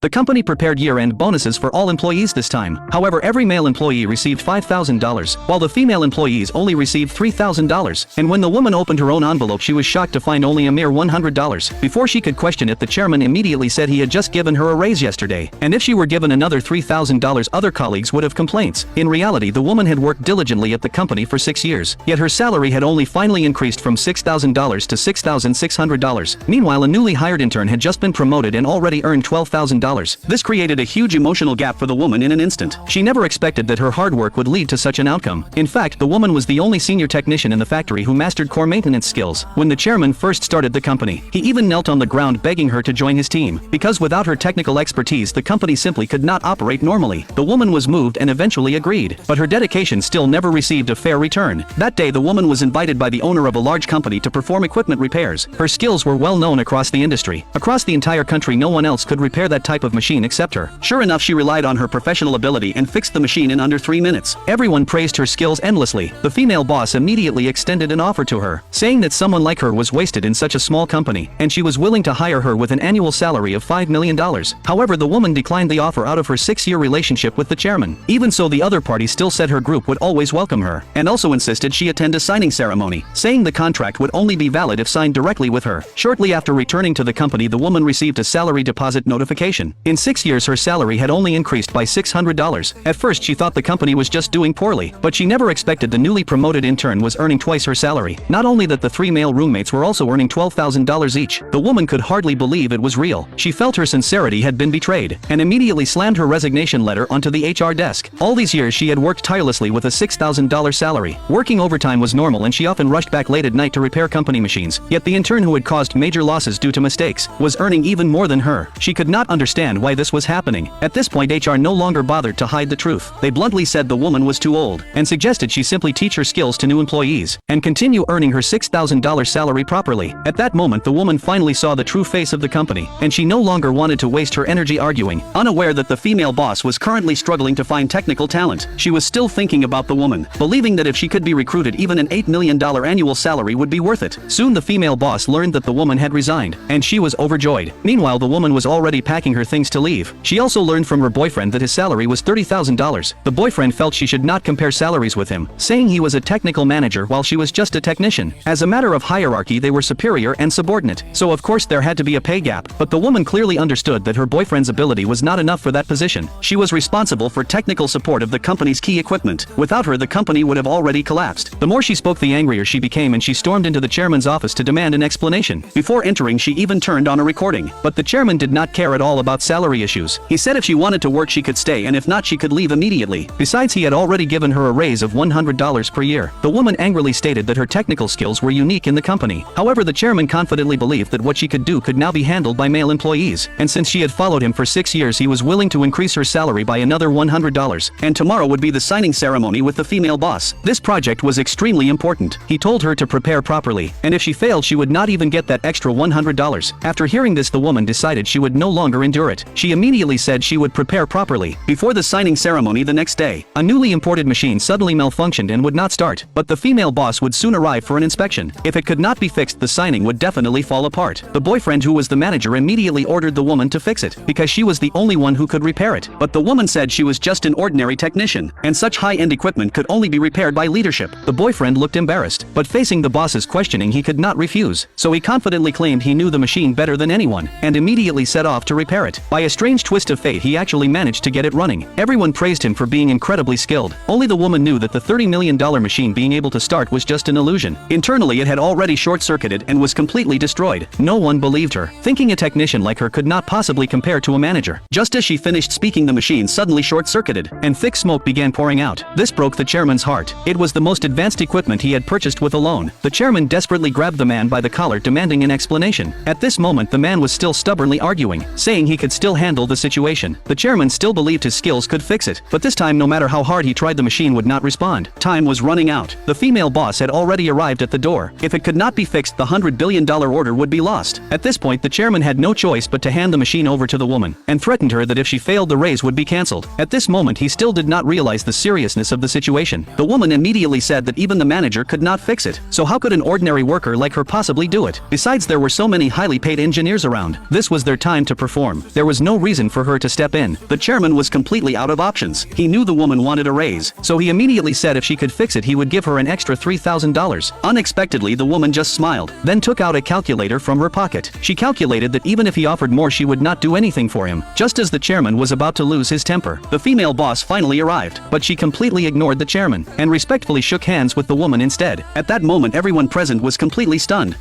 The company prepared year-end bonuses for all employees this time. However, every male employee received $5,000, while the female employees only received $3,000. And when the woman opened her own envelope, she was shocked to find only a mere $100. Before she could question it, the chairman immediately said he had just given her a raise yesterday, and if she were given another $3,000, other colleagues would have complaints. In reality, the woman had worked diligently at the company for 6 years, yet her salary had only finally increased from $6,000 to $6,600. Meanwhile, a newly hired intern had just been promoted and already earned $12,000. This created a huge emotional gap for the woman in an instant. She never expected that her hard work would lead to such an outcome. In fact, the woman was the only senior technician in the factory who mastered core maintenance skills. When the chairman first started the company, he even knelt on the ground begging her to join his team, because without her technical expertise, the company simply could not operate normally. The woman was moved and eventually agreed, but her dedication still never received a fair return. That day, the woman was invited by the owner of a large company to perform equipment repairs. Her skills were well known across the industry. Across the entire country, no one else could repair that type of machine except her. Sure enough, she relied on her professional ability and fixed the machine in under 3 minutes. Everyone praised her skills endlessly. The female boss immediately extended an offer to her, saying that someone like her was wasted in such a small company, and she was willing to hire her with an annual salary of $5 million. However, the woman declined the offer out of her 6-year relationship with the chairman. Even so, the other party still said her group would always welcome her, and also insisted she attend a signing ceremony, saying the contract would only be valid if signed directly with her. Shortly after returning to the company, the woman received a salary deposit notification. In 6 years, her salary had only increased by $600. At first, she thought the company was just doing poorly, but she never expected the newly promoted intern was earning twice her salary. Not only that, the 3 male roommates were also earning $12,000 each. The woman could hardly believe it was real. She felt her sincerity had been betrayed, and immediately slammed her resignation letter onto the HR desk. All these years, she had worked tirelessly with a $6,000 salary. Working overtime was normal, and she often rushed back late at night to repair company machines. Yet the intern, who had caused major losses due to mistakes, was earning even more than her. She could not understand why this was happening. At this point, HR no longer bothered to hide the truth. They bluntly said the woman was too old, and suggested she simply teach her skills to new employees, and continue earning her $6,000 salary properly. At that moment, the woman finally saw the true face of the company, and she no longer wanted to waste her energy arguing. Unaware that the female boss was currently struggling to find technical talent, she was still thinking about the woman, believing that if she could be recruited, even an $8 million annual salary would be worth it. Soon the female boss learned that the woman had resigned, and she was overjoyed. Meanwhile, the woman was already packing her things to leave. She also learned from her boyfriend that his salary was $30,000. The boyfriend felt she should not compare salaries with him, saying he was a technical manager while she was just a technician. As a matter of hierarchy, they were superior and subordinate, so of course there had to be a pay gap. But the woman clearly understood that her boyfriend's ability was not enough for that position. She was responsible for technical support of the company's key equipment. Without her, the company would have already collapsed. The more she spoke, the angrier she became, and she stormed into the chairman's office to demand an explanation. Before entering, she even turned on a recording. But the chairman did not care at all about salary issues. He said if she wanted to work, she could stay, and if not, she could leave immediately. Besides, he had already given her a raise of $100 per year. The woman angrily stated that her technical skills were unique in the company. However, the chairman confidently believed that what she could do could now be handled by male employees, and since she had followed him for 6 years, he was willing to increase her salary by another $100. And tomorrow would be the signing ceremony with the female boss. This project was extremely important. He told her to prepare properly, and if she failed, she would not even get that extra $100. After hearing this, the woman decided she would no longer endure it. She immediately said she would prepare properly. Before the signing ceremony the next day, a newly imported machine suddenly malfunctioned and would not start, but the female boss would soon arrive for an inspection. If it could not be fixed, the signing would definitely fall apart. The boyfriend, who was the manager, immediately ordered the woman to fix it, because she was the only one who could repair it. But the woman said she was just an ordinary technician, and such high-end equipment could only be repaired by leadership. The boyfriend looked embarrassed, but facing the boss's questioning, he could not refuse, so he confidently claimed he knew the machine better than anyone, and immediately set off to repair it. By a strange twist of fate, he actually managed to get it running. Everyone praised him for being incredibly skilled. Only the woman knew that the $30 million machine being able to start was just an illusion. Internally, it had already short-circuited and was completely destroyed. No one believed her, thinking a technician like her could not possibly compare to a manager. Just as she finished speaking, the machine suddenly short-circuited, and thick smoke began pouring out. This broke the chairman's heart. It was the most advanced equipment he had purchased with a loan. The chairman desperately grabbed the man by the collar, demanding an explanation. At this moment, the man was still stubbornly arguing, saying he could still handle the situation. The chairman still believed his skills could fix it, but this time, no matter how hard he tried, the machine would not respond. Time was running out. The female boss had already arrived at the door. If it could not be fixed, the $100 billion order would be lost. At this point, the chairman had no choice but to hand the machine over to the woman, and threatened her that if she failed, the raise would be cancelled. At this moment, he still did not realize the seriousness of the situation. The woman immediately said that even the manager could not fix it, so how could an ordinary worker like her possibly do it? Besides, there were so many highly paid engineers around. This was their time to perform. There was no reason for her to step in. The chairman was completely out of options. He knew the woman wanted a raise, so he immediately said if she could fix it he would give her an extra $3,000. Unexpectedly the woman just smiled, then took out a calculator from her pocket. She calculated that even if he offered more she would not do anything for him. Just as the chairman was about to lose his temper, the female boss finally arrived, but she completely ignored the chairman, and respectfully shook hands with the woman instead. At that moment everyone present was completely stunned.